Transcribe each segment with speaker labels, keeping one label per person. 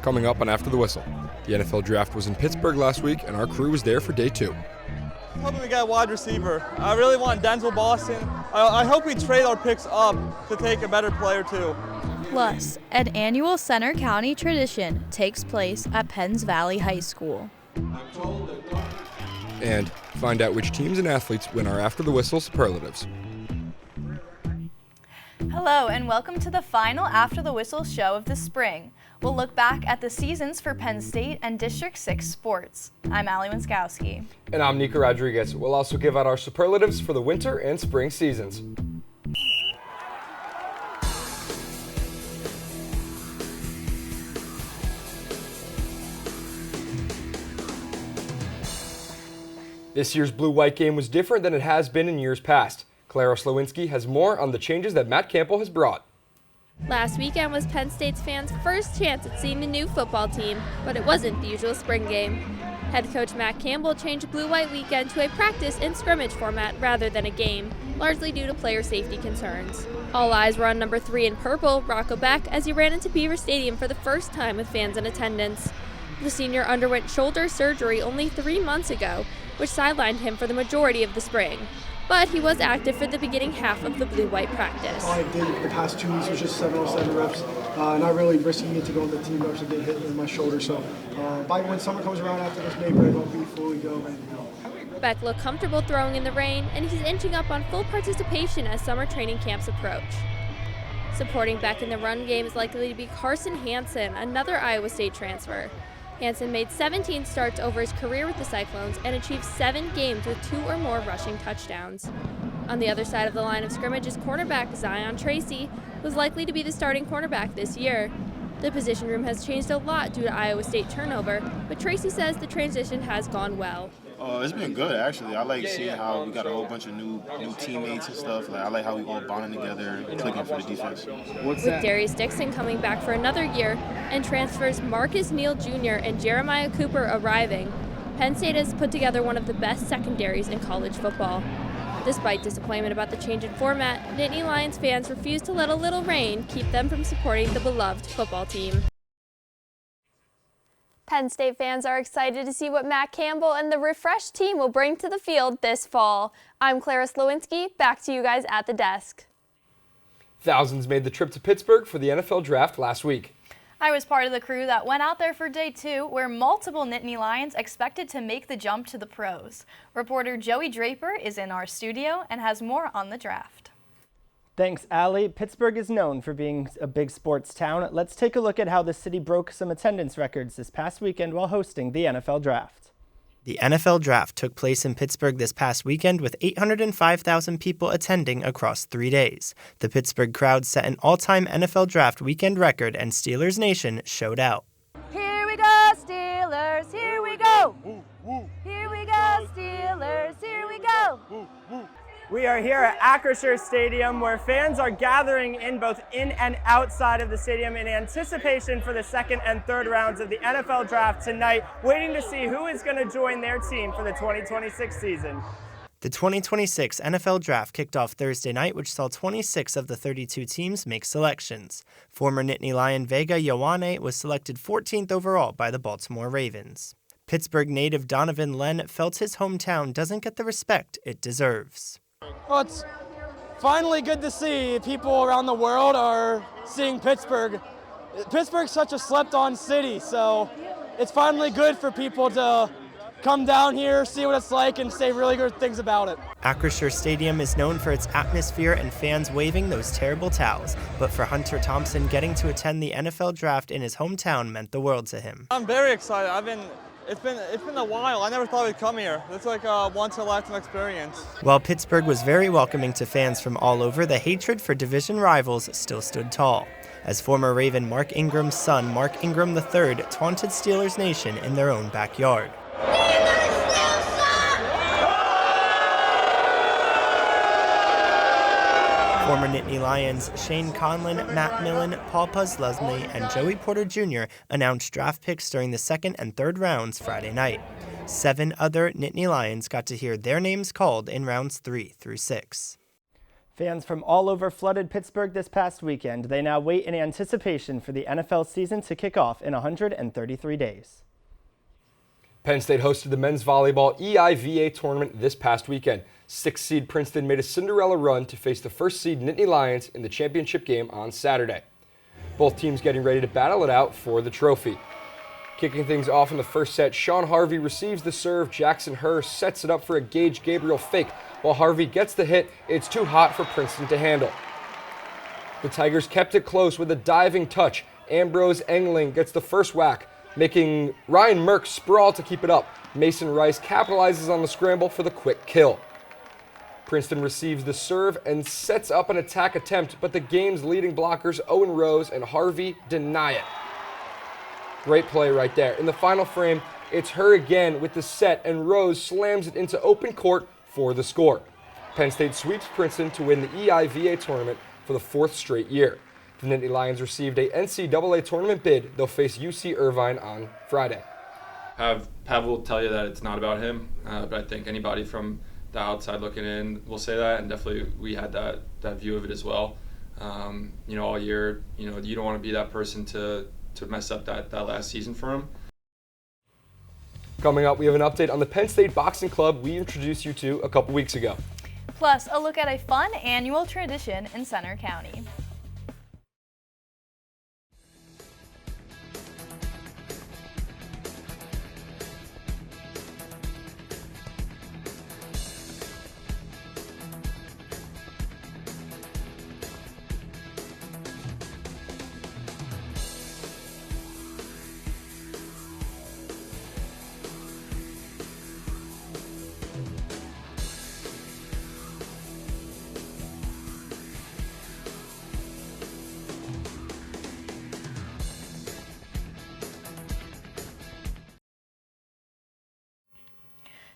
Speaker 1: coming up on After the Whistle. The NFL Draft was in Pittsburgh last week, and our crew was there for day 2.
Speaker 2: I'm hoping we get a wide receiver. I really want Denzel Boston. I hope we trade our picks up to take a better player too.
Speaker 3: Plus, an annual Center County tradition takes place at Penns Valley High School.
Speaker 1: And find out which teams and athletes win our After the Whistle Superlatives.
Speaker 3: Hello and welcome to the final After the Whistle show of the spring. We'll look back at the seasons for Penn State and District 6 sports. I'm Allie Winskowski.
Speaker 1: And I'm Nico Rodriguez. We'll also give out our superlatives for the winter and spring seasons. This year's blue-white game was different than it has been in years past. Clara Slowinski has more on the changes that Matt Campbell has brought.
Speaker 4: Last weekend was Penn State's fans' first chance at seeing the new football team, but it wasn't the usual spring game. Head coach Matt Campbell changed blue-white weekend to a practice and scrimmage format rather than a game, largely due to player safety concerns. All eyes were on number 3 in purple, Rocco Beck, as he ran into Beaver Stadium for the first time with fans in attendance. The senior underwent shoulder surgery only 3 months ago, which sidelined him for the majority of the spring. But he was active for the beginning half of the blue-white practice.
Speaker 5: All I did the past 2 weeks was just 707 reps, not really risking it to go on the team reps and get hit in my shoulder. So by when summer comes around after this May break, I'll be fully go ready to go.
Speaker 4: Beck looked comfortable throwing in the rain, and he's inching up on full participation as summer training camps approach. Supporting Beck in the run game is likely to be Carson Hansen, another Iowa State transfer. Hansen made 17 starts over his career with the Cyclones and achieved 7 games with 2 or more rushing touchdowns. On the other side of the line of scrimmage is cornerback Zion Tracy, who's likely to be the starting cornerback this year. The position room has changed a lot due to Iowa State turnover, but Tracy says the transition has gone well.
Speaker 6: It's been good, actually. I like seeing how we got a whole bunch of new teammates and stuff. I like how we all bonding together and clicking for the defense.
Speaker 4: With Darius Dixon coming back for another year and transfers Marcus Neal Jr. and Jeremiah Cooper arriving, Penn State has put together one of the best secondaries in college football. Despite disappointment about the change in format, Nittany Lions fans refuse to let a little rain keep them from supporting the beloved football team. Penn State fans are excited to see what Matt Campbell and the refreshed team will bring to the field this fall. I'm Clara Slowinski. Back to you guys at the desk.
Speaker 1: Thousands made the trip to Pittsburgh for the NFL Draft last week.
Speaker 3: I was part of the crew that went out there for day 2, where multiple Nittany Lions expected to make the jump to the pros. Reporter Joey Draper is in our studio and has more on the draft.
Speaker 7: Thanks, Allie. Pittsburgh is known for being a big sports town. Let's take a look at how the city broke some attendance records this past weekend while hosting the NFL Draft.
Speaker 8: The NFL Draft took place in Pittsburgh this past weekend with 805,000 people attending across 3 days. The Pittsburgh crowd set an all-time NFL Draft weekend record, and Steelers Nation showed out.
Speaker 9: Here we go, Steelers, here we go! Here we go, Steelers, here we go!
Speaker 7: We are here at Acrisure Stadium, where fans are gathering in both in and outside of the stadium in anticipation for the second and third rounds of the NFL Draft tonight, waiting to see who is going to join their team for the 2026 season.
Speaker 8: The 2026 NFL Draft kicked off Thursday night, which saw 26 of the 32 teams make selections. Former Nittany Lion Vega Ioane was selected 14th overall by the Baltimore Ravens. Pittsburgh native Donovan Len felt his hometown doesn't get the respect it deserves.
Speaker 10: Well, it's finally good to see people around the world are seeing Pittsburgh. Pittsburgh's such a slept-on city, so it's finally good for people to come down here, see what it's like, and say really good things about it.
Speaker 8: Acrisure Stadium is known for its atmosphere and fans waving those terrible towels, but for Hunter Thompson, getting to attend the NFL Draft in his hometown meant the world to him.
Speaker 2: I'm very excited. It's been a while. I never thought we'd come here. It's like a once-in-a-lifetime experience.
Speaker 8: While Pittsburgh was very welcoming to fans from all over, the hatred for division rivals still stood tall, as former Raven Mark Ingram's son, Mark Ingram III, taunted Steelers Nation in their own backyard. Former Nittany Lions Shane Conlon, Matt Millen, Paul Puslesny, and Joey Porter Jr. announced draft picks during the second and third rounds Friday night. 7 other Nittany Lions got to hear their names called in rounds 3 through 6. Fans from all over flooded Pittsburgh this past weekend. They now wait in anticipation for the NFL season to kick off in 133 days.
Speaker 1: Penn State hosted the men's volleyball EIVA tournament this past weekend. 6th seed Princeton made a Cinderella run to face the 1st seed Nittany Lions in the championship game on Saturday. Both teams getting ready to battle it out for the trophy. Kicking things off in the first set, Sean Harvey receives the serve. Jackson Herr sets it up for a Gage Gabriel fake. While Harvey gets the hit, it's too hot for Princeton to handle. The Tigers kept it close with a diving touch. Ambrose Engling gets the first whack, making Ryan Merck sprawl to keep it up. Mason Rice capitalizes on the scramble for the quick kill. Princeton receives the serve and sets up an attack attempt, but the game's leading blockers, Owen Rose and Harvey, deny it. Great play right there. In the final frame, it's her again with the set, and Rose slams it into open court for the score. Penn State sweeps Princeton to win the EIVA tournament for the 4th straight year. The Nittany Lions received a NCAA tournament bid. They'll face UC Irvine on Friday.
Speaker 11: Pav will tell you that it's not about him, but I think anybody from the outside looking in will say that, and definitely we had that view of it as well. All year, you don't want to be that person to mess up that last season for him.
Speaker 1: Coming up, we have an update on the Penn State Boxing Club we introduced you to a couple weeks ago.
Speaker 3: Plus, a look at a fun annual tradition in Center County.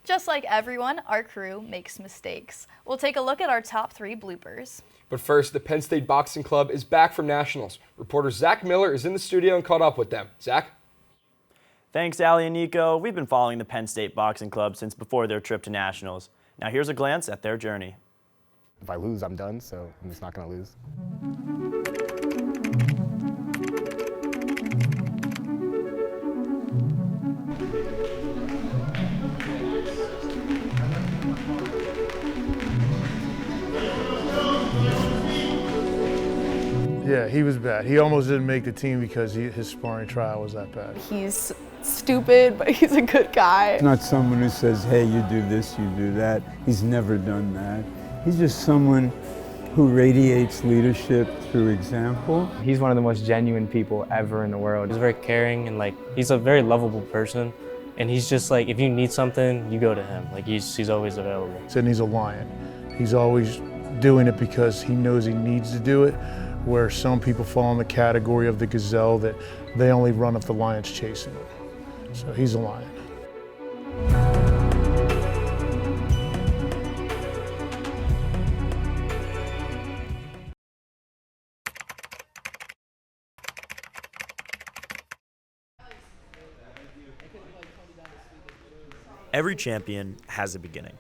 Speaker 3: Just like everyone, our crew makes mistakes. We'll take a look at our top 3 bloopers.
Speaker 1: But first, the Penn State Boxing Club is back from nationals. Reporter Zach Miller is in the studio and caught up with them. Zach?
Speaker 12: Thanks, Allie and Nico. We've been following the Penn State Boxing Club since before their trip to nationals. Now here's a glance at their journey.
Speaker 13: If I lose, I'm done, so I'm just not going to lose.
Speaker 14: Yeah, he was bad. He almost didn't make the team because his sparring trial was that bad.
Speaker 15: He's stupid, but he's a good guy.
Speaker 16: He's not someone who says, hey, you do this, you do that. He's never done that. He's just someone who radiates leadership through example.
Speaker 17: He's one of the most genuine people ever in the world. He's very caring and he's a very lovable person. And he's just if you need something, you go to him. He's always available.
Speaker 14: And he's a lion. He's always doing it because he knows he needs to do it, where some people fall in the category of the gazelle that they only run if the lion's chasing them. So he's a lion.
Speaker 12: Every champion has a beginning.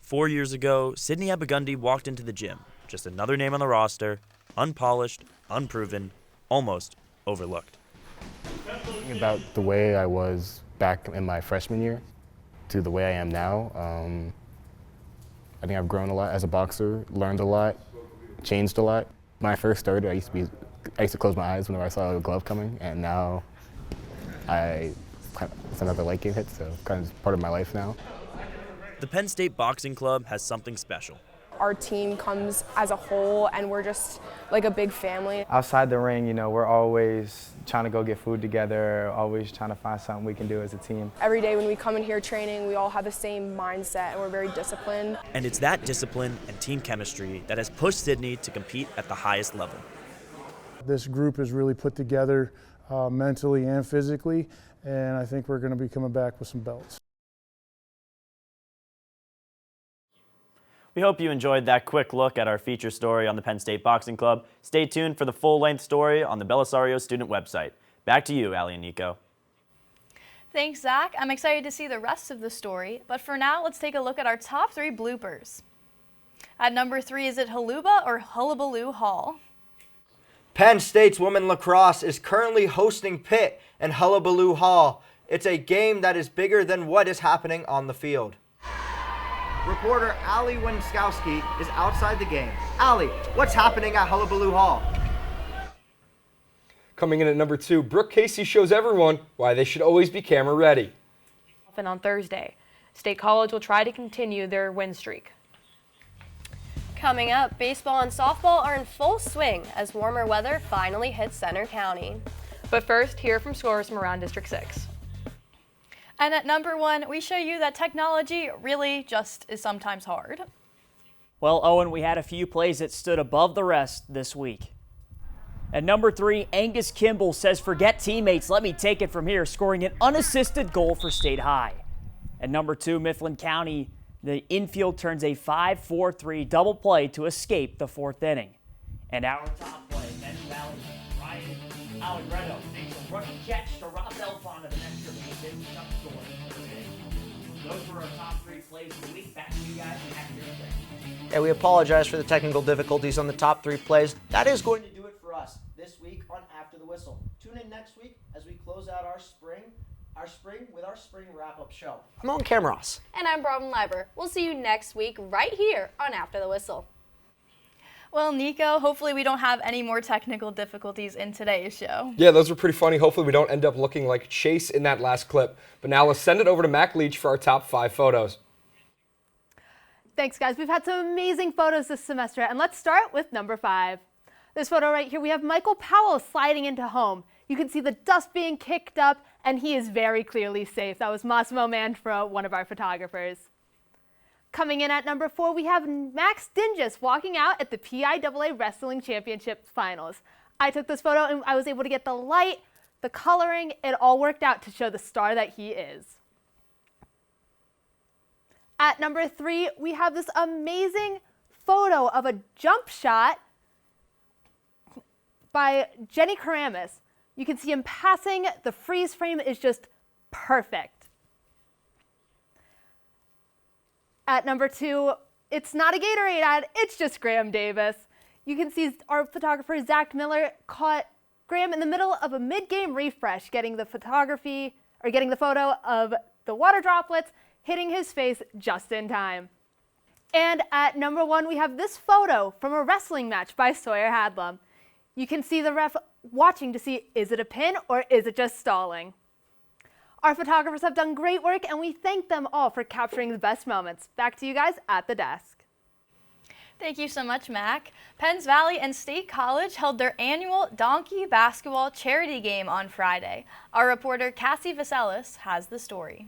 Speaker 12: 4 years ago, Sydney Abagundi walked into the gym. Just another name on the roster, unpolished, unproven, almost overlooked.
Speaker 13: Thinking about the way I was back in my freshman year to the way I am now, I think I've grown a lot as a boxer, learned a lot, changed a lot. When I first started, I used to close my eyes whenever I saw a glove coming, and now it's another light game hit, so kind of part of my life now.
Speaker 12: The Penn State Boxing Club has something special.
Speaker 15: Our team comes as a whole, and we're just like a big family.
Speaker 17: Outside the ring, we're always trying to go get food together, always trying to find something we can do as a team.
Speaker 15: Every day when we come in here training, we all have the same mindset, and we're very disciplined.
Speaker 12: And it's that discipline and team chemistry that has pushed Sydney to compete at the highest level.
Speaker 14: This group is really put together mentally and physically, and I think we're going to be coming back with some belts.
Speaker 12: We hope you enjoyed that quick look at our feature story on the Penn State Boxing Club. Stay tuned for the full-length story on the Belisario student website. Back to you, Allie and Nico.
Speaker 3: Thanks, Zach. I'm excited to see the rest of the story, but for now, let's take a look at our top 3 bloopers. At number 3, is it Haluba or Hullabaloo Hall?
Speaker 18: Penn State's women lacrosse is currently hosting Pitt and Hullabaloo Hall. It's a game that is bigger than what is happening on the field. Reporter Allie Winskowski is outside the game. Allie, what's happening at Hullabaloo Hall?
Speaker 1: Coming in at number 2, Brooke Casey shows everyone why they should always be camera ready.
Speaker 19: And on Thursday, State College will try to continue their win streak.
Speaker 20: Coming up, baseball and softball are in full swing as warmer weather finally hits Center County.
Speaker 19: But first, hear from scores from around District 6.
Speaker 3: And at number 1, we show you that technology really just is sometimes hard.
Speaker 21: Well, Owen, we had a few plays that stood above the rest this week. At number 3, Angus Kimball says, "Forget teammates, let me take it from here," scoring an unassisted goal for State High. At number 2, Mifflin County, the infield turns a 5-4-3 double play to escape the 4th inning. And our top play, Penn Valley, Ryan Allegretto makes a rookie catch to Rob Elfon of an extra base hit to score. Those were our top 3 plays of the week. Back to you guys after your thing.
Speaker 18: And we apologize for the technical difficulties on the top 3 plays. That is going to do it for us this week on After the Whistle. Tune in next week as we close out our spring with our spring wrap-up show. I'm on Camross.
Speaker 20: And I'm Bronwyn Leiber. We'll see you next week right here on After the Whistle.
Speaker 3: Well, Nico, hopefully we don't have any more technical difficulties in today's show.
Speaker 1: Yeah, those were pretty funny. Hopefully we don't end up looking like Chase in that last clip. But now let's send it over to Mac Leach for our top 5 photos.
Speaker 22: Thanks, guys. We've had some amazing photos this semester, and let's start with number 5. This photo right here, we have Michael Powell sliding into home. You can see the dust being kicked up, and he is very clearly safe. That was Massimo Manfro, one of our photographers. Coming in at number 4, we have Max Dingus walking out at the PIAA Wrestling Championship Finals. I took this photo, and I was able to get the light, the coloring, it all worked out to show the star that he is. At number 3, we have this amazing photo of a jump shot by Jenny Karamis. You can see him passing. The freeze frame is just perfect. At number 2, it's not a Gatorade ad, it's just Graham Davis. You can see our photographer Zach Miller caught Graham in the middle of a mid-game refresh, getting the photo of the water droplets hitting his face just in time. And at number 1, we have this photo from a wrestling match by Sawyer Hadlam. You can see the ref watching to see, is it a pin or is it just stalling? Our photographers have done great work, and we thank them all for capturing the best moments. Back to you guys at the desk.
Speaker 3: Thank you so much, Mac. Penns Valley and State College held their annual Donkey Basketball Charity Game on Friday. Our reporter Cassie Vaselis has the story.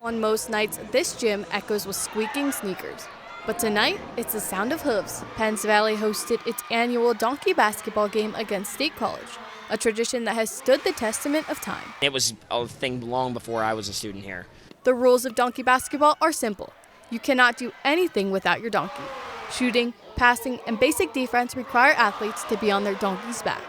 Speaker 23: On most nights, this gym echoes with squeaking sneakers. But tonight, it's the sound of hooves. Penns Valley hosted its annual Donkey Basketball Game against State College, a tradition that has stood the testament of time.
Speaker 24: It was a thing long before I was a student here.
Speaker 23: The rules of donkey basketball are simple. You cannot do anything without your donkey. Shooting, passing, and basic defense require athletes to be on their donkey's back.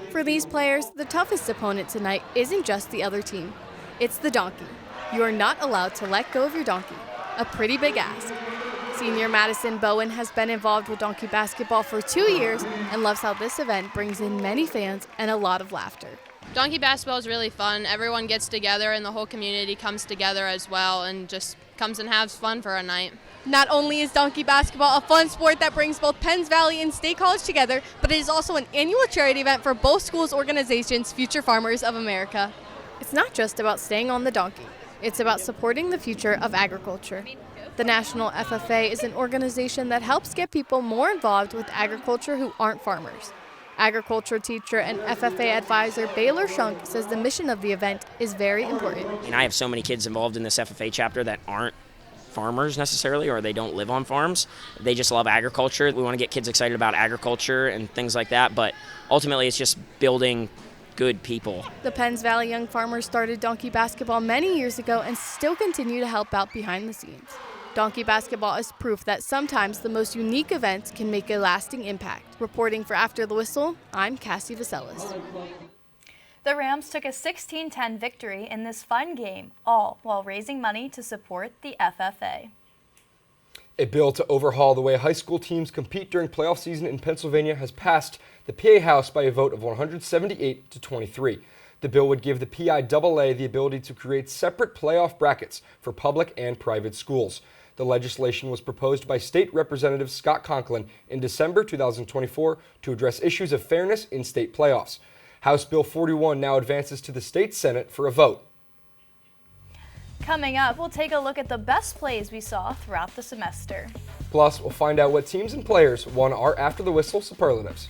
Speaker 23: For these players, the toughest opponent tonight isn't just the other team. It's the donkey. You are not allowed to let go of your donkey. A pretty big ask. Senior Madison Bowen has been involved with donkey basketball for 2 years and loves how this event brings in many fans and a lot of laughter.
Speaker 25: Donkey basketball is really fun. Everyone gets together and the whole community comes together as well and just comes and has fun for a night.
Speaker 26: Not only is donkey basketball a fun sport that brings both Penns Valley and State College together, but it is also an annual charity event for both schools' organizations, Future Farmers of America.
Speaker 23: It's not just about staying on the donkey. It's about supporting the future of agriculture. The National FFA is an organization that helps get people more involved with agriculture who aren't farmers. Agriculture teacher and FFA advisor Baylor Shunk says the mission of the event is very important.
Speaker 24: And I have so many kids involved in this FFA chapter that aren't farmers necessarily, or they don't live on farms. They just love agriculture. We want to get kids excited about agriculture and things like that, but ultimately it's just building good people.
Speaker 23: The Penns Valley Young Farmers started donkey basketball many years ago and still continue to help out behind the scenes. Donkey basketball is proof that sometimes the most unique events can make a lasting impact. Reporting for After the Whistle, I'm Cassie Vaselis.
Speaker 3: The Rams took a 16-10 victory in this fun game, all while raising money to support the FFA.
Speaker 1: A bill to overhaul the way high school teams compete during playoff season in Pennsylvania has passed the PA House by a vote of 178 to 23. The bill would give the PIAA the ability to create separate playoff brackets for public and private schools. The legislation was proposed by State Representative Scott Conklin in December 2024 to address issues of fairness in state playoffs. House Bill 41 now advances to the state Senate for a vote.
Speaker 3: Coming up, we'll take a look at the best plays we saw throughout the semester.
Speaker 1: Plus, we'll find out what teams and players won our After the Whistle Superlatives.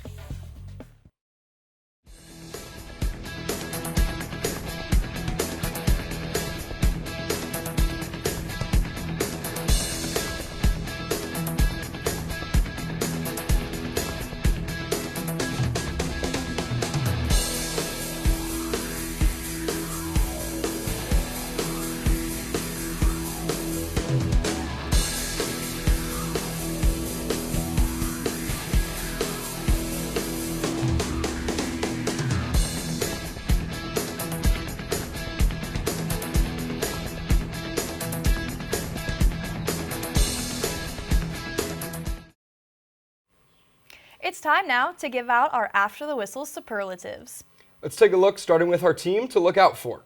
Speaker 3: It's time now to give out our After the Whistle superlatives.
Speaker 1: Let's take a look, starting with our team to look out for.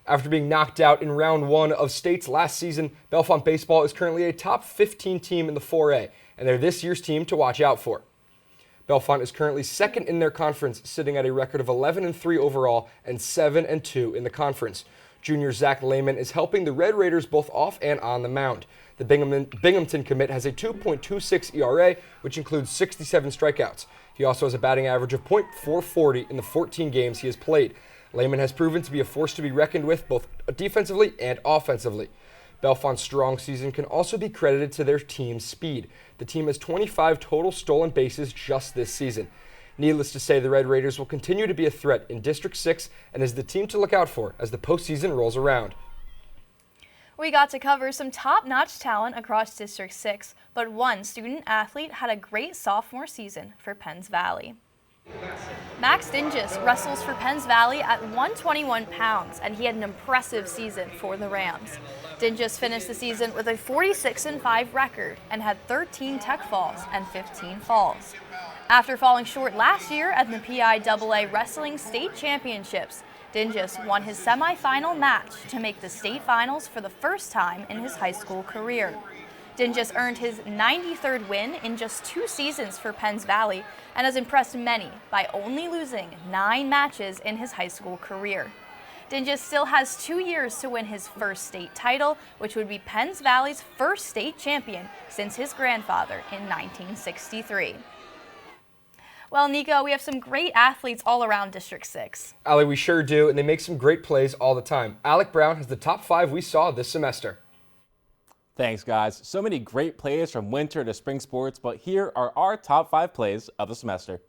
Speaker 1: After being knocked out in round 1 of states last season, Bellefonte Baseball is currently a top 15 team in the 4A, and they're this year's team to watch out for. Bellefonte is currently second in their conference, sitting at a record of 11-3 overall and 7-2 in the conference. Junior Zach Lehman is helping the Red Raiders both off and on the mound. The Binghamton commit has a 2.26 ERA, which includes 67 strikeouts. He also has a batting average of .440 in the 14 games he has played. Lehman has proven to be a force to be reckoned with both defensively and offensively. Bellefonte's strong season can also be credited to their team's speed. The team has 25 total stolen bases just this season. Needless to say, the Red Raiders will continue to be a threat in District 6 and is the team to look out for as the postseason rolls around.
Speaker 3: We got to cover some top-notch talent across District 6, but one student-athlete had a great sophomore season for Penns Valley. Max Dingus wrestles for Penns Valley at 121 pounds, and he had an impressive season for the Rams. Dingus finished the season with a 46-5 record and had 13 tech falls and 15 falls. After falling short last year at the PIAA Wrestling State Championships, Dingus won his semifinal match to make the state finals for the first time in his high school career. Dingus earned his 93rd win in just 2 seasons for Penns Valley and has impressed many by only losing 9 matches in his high school career. Dingus still has 2 years to win his first state title, which would be Penns Valley's first state champion since his grandfather in 1963. Well, Nico, we have some great athletes all around District 6.
Speaker 1: Allie, we sure do, and they make some great plays all the time. Alec Brown has the top 5 we saw this semester.
Speaker 4: Thanks, guys. So many great plays from winter to spring sports, but here are our top 5 plays of the semester.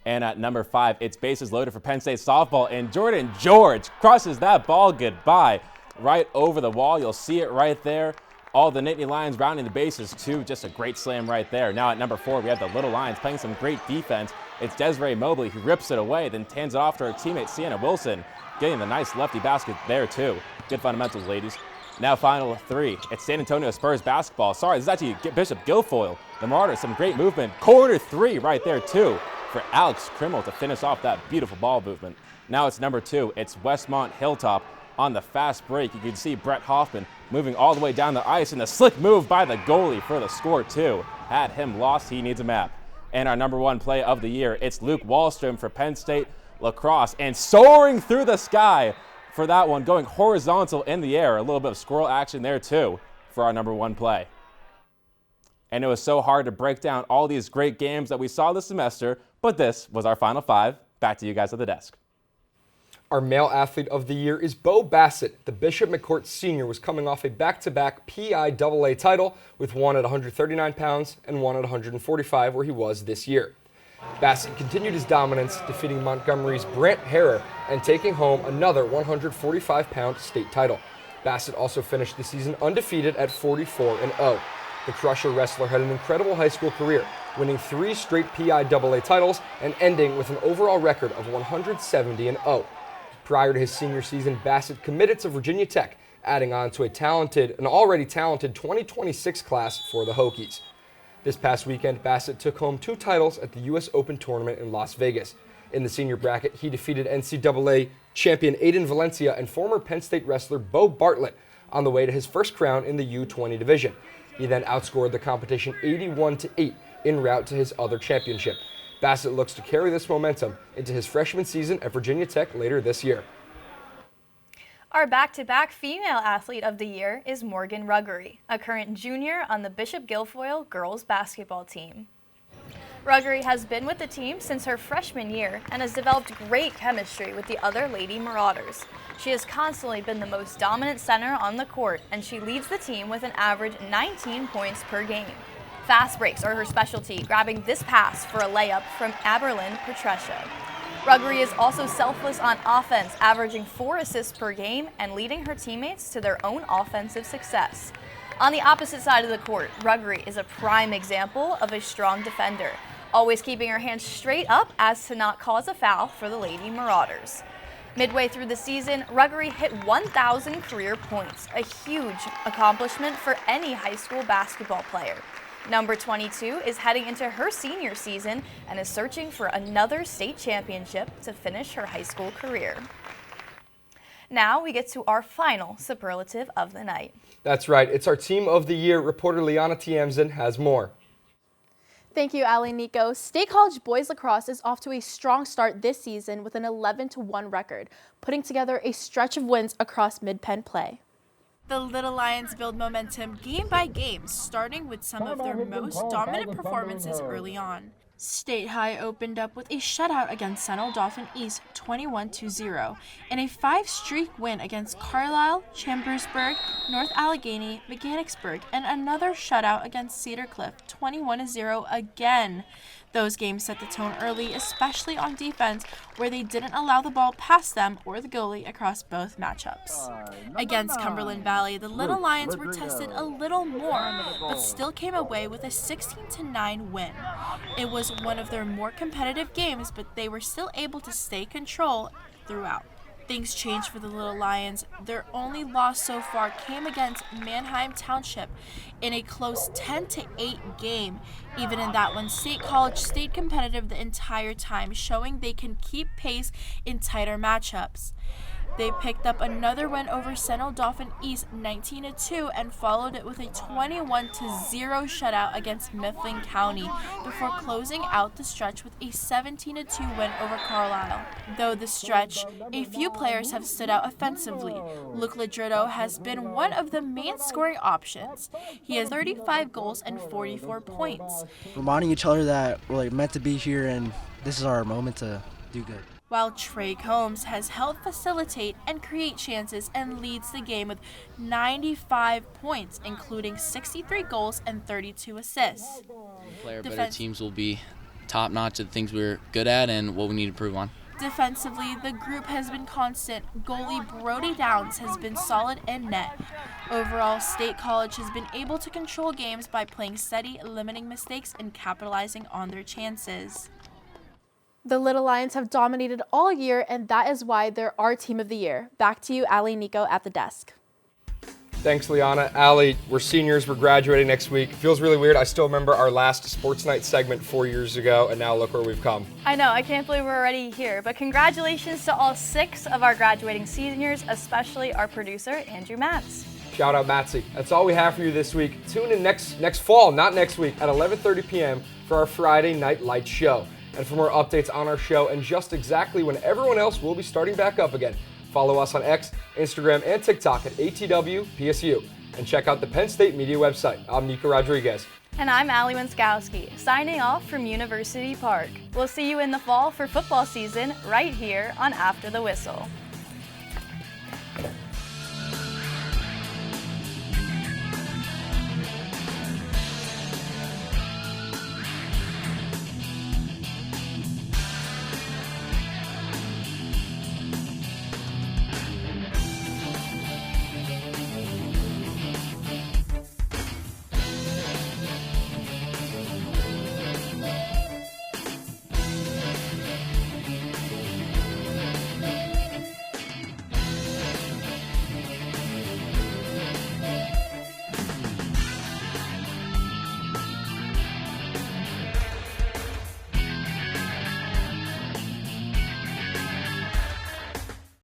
Speaker 4: And at number 5, it's bases loaded for Penn State softball, and Jordan George crosses that ball goodbye right over the wall. You'll see it right there. All the Nittany Lions rounding the bases, too. Just a great slam right there. Now at number 4, we have the Little Lions playing some great defense. It's Desiree Mobley who rips it away, then hands it off to her teammate Sienna Wilson, getting the nice lefty basket there, too. Good fundamentals, ladies. Now final 3, it's San Antonio Spurs basketball. Sorry, this is actually Bishop Guilfoyle. The Marauders, some great movement. Corner 3 right there, too, for Alex Krimmel to finish off that beautiful ball movement. Now it's number 2, it's Westmont Hilltop. On the fast break, you can see Brett Hoffman moving all the way down the ice, and the slick move by the goalie for the score, too. Had him lost, he needs a map. And our number 1 play of the year, it's Luke Wallstrom for Penn State Lacrosse, and soaring through the sky for that one, going horizontal in the air. A little bit of squirrel action there, too, for our number 1 play. And it was so hard to break down all these great games that we saw this semester, but this was our final 5. Back to you guys at the desk.
Speaker 1: Our male athlete of the year is Bo Bassett. The Bishop McCourt Sr. was coming off a back-to-back PIAA title with one at 139 pounds and one at 145 where he was this year. Bassett continued his dominance, defeating Montgomery's Brant Harrer and taking home another 145-pound state title. Bassett also finished the season undefeated at 44-0. The Crusher wrestler had an incredible high school career, winning 3 straight PIAA titles and ending with an overall record of 170-0. Prior to his senior season, Bassett committed to Virginia Tech adding on to an already talented 2026 class for the Hokies. This past weekend, Bassett took home 2 titles at the U.S. Open tournament in Las Vegas. In the senior bracket, he defeated NCAA champion Aiden Valencia and former Penn State wrestler Bo Bartlett on the way to his first crown in the U20 division. He then outscored the competition 81-8 en route to his other championship. Bassett looks to carry this momentum into his freshman season at Virginia Tech later this year.
Speaker 3: Our back-to-back female athlete of the year is Morgan Ruggery, a current junior on the Bishop Guilfoyle girls basketball team. Ruggery has been with the team since her freshman year and has developed great chemistry with the other Lady Marauders. She has constantly been the most dominant center on the court, and she leads the team with an average 19 points per game. Fast breaks are her specialty, grabbing this pass for a layup from Aberlin Petrescia. Ruggery is also selfless on offense, averaging 4 assists per game and leading her teammates to their own offensive success. On the opposite side of the court, Ruggery is a prime example of a strong defender, always keeping her hands straight up as to not cause a foul for the Lady Marauders. Midway through the season, Ruggery hit 1,000 career points, a huge accomplishment for any high school basketball player. Number 22 is heading into her senior season and is searching for another state championship to finish her high school career. Now we get to our final superlative of the night.
Speaker 1: That's right, it's our team of the year. Reporter Liana Tiamzin has more.
Speaker 23: Thank you, Ali Nico. State College boys lacrosse is off to a strong start this season with an 11-1 record, putting together a stretch of wins across Mid-Penn play.
Speaker 2: The Little Lions build momentum game by game, starting with some of their most dominant performances early on. State High opened up with a shutout against Sentinel Dauphin East 21-0 and a 5-streak win against Carlisle, Chambersburg, North Allegheny, Mechanicsburg, and another shutout against Cedar Cliff 21-0 again. Those games set the tone early, especially on defense, where they didn't allow the ball past them or the goalie across both matchups. Against Cumberland Valley, the Little Lions were tested a little more, but still came away with a 16-9 win. It was one of their more competitive games, but they were still able to stay control throughout. Things changed for the Little Lions. Their only loss so far came against Manheim Township in a close 10-8 game. Even in that one, State College stayed competitive the entire time, showing they can keep pace in tighter matchups. They picked up another win over Sentinel Dauphin East 19-2 and followed it with a 21-0 shutout against Mifflin County before closing out the stretch with a 17-2 win over Carlisle. Though the stretch, a few players have stood out offensively. Luke Ladritto has been one of the main scoring options. He has 35 goals and 44 points.
Speaker 5: Reminding each other that we're meant to be here and this is our moment to do good.
Speaker 2: While Trey Combs has helped facilitate and create chances and leads the game with 95 points, including 63 goals and 32 assists.
Speaker 6: Better teams will be top-notch at the things we're good at and what we need to improve on.
Speaker 2: Defensively, the group has been constant. Goalie Brody Downs has been solid in net. Overall, State College has been able to control games by playing steady, limiting mistakes, and capitalizing on their chances.
Speaker 23: The Little Lions have dominated all year, and that is why they're our team of the year. Back to you, Ali Nico, at the desk.
Speaker 1: Thanks, Liana. Ali, we're seniors. We're graduating next week. It feels really weird. I still remember our last Sports Night segment 4 years ago, and now look where we've come.
Speaker 3: I know. I can't believe we're already here. But congratulations to all 6 of our graduating seniors, especially our producer, Andrew Matz.
Speaker 1: Shout out, Matsy. That's all we have for you this week. Tune in next fall, not next week, at 11:30 p.m. for our Friday Night Lights show. And for more updates on our show and just exactly when everyone else will be starting back up again, follow us on X, Instagram, and TikTok at ATWPSU. And check out the Penn State Media website. I'm Nico Rodriguez.
Speaker 3: And I'm Allie Winskowski, signing off from University Park. We'll see you in the fall for football season right here on After the Whistle.